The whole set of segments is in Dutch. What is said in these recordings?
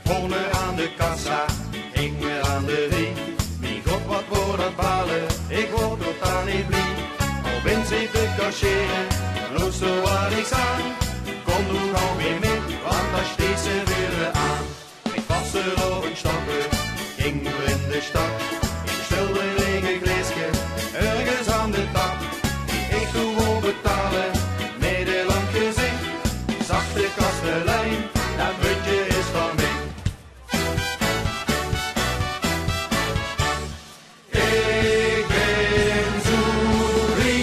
Wonen aan de kassa, hingen aan de ring. Mijn god, wat wordt dat balen, ik word totaal niet blij. Al ben ze te cacheren, roest er waar niks aan. Kom nu gauw weer mee, want daar steekt ze weer aan. Ik was er op een stappen, ging we in de stad. Ik bestelde een lege glaasje, ergens aan de tap. Die ik gewoon betalen, met een lang gezicht. Zachte kastelein, dat muntje is van mij. Ik ben zo vrij,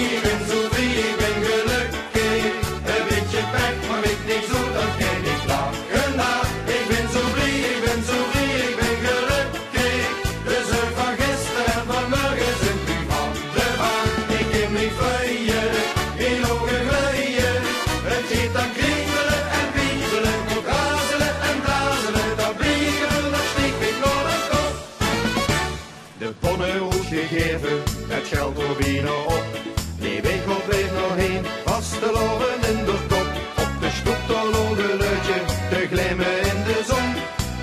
ik ben gelukkig. Een beetje pech, maar ik niks zo, dan ken ik lachen na. Ik ben zo vrij, ik ben gelukkig. De zorg van gisteren en vanmorgen zijn nu van de baan. Ik heb niet vrije, in ogen glijden. Het gaat dan kriebelen en wiebelen, moet razelen en blazelen. Dan vliegen we nog stiek weer naar de kop. De bonnen moet gegeven, het geld door binnen op. Die weg op bleef nog heen, vast te lopen in de kop. Op de stoep dan nog een luidje, te glimmen in de zon.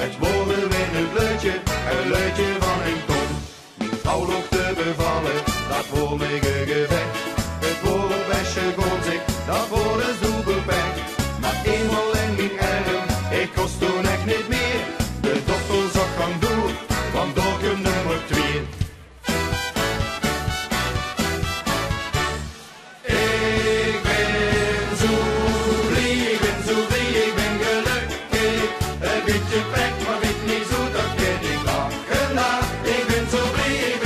Het woorden weer een luidje, een luidje van een ton. Mijn vrouw nog te bevallen, dat voor mij een gevecht. Het woord best gewoon zich, dat voor is dubbelpech. Maar eenmaal in mijn arm, ik kost toen echt niet meer. De dokter zag gang door, want door nummer 2. Ik ben zo vrij, ik ben gelukkig. Een beetje pech, maar weet niet zo, dat ken ik lachen na. Ik ben zo vrij, ik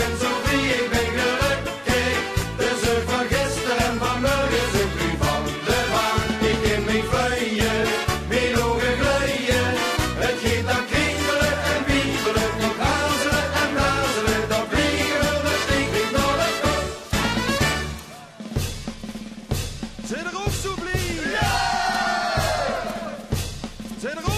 ben gelukkig. De zorg van gisteren en vanmorgen zijn nu van de baan. Ik heb mijn vrije, mijn ogen glijden. Het gaat dan kriebelen en wiebelen, moet razelen en blazelen. Dan vliegen we nog steeds weer naar de kop. Zijn er ook zo blij? Ja! Zijn er ook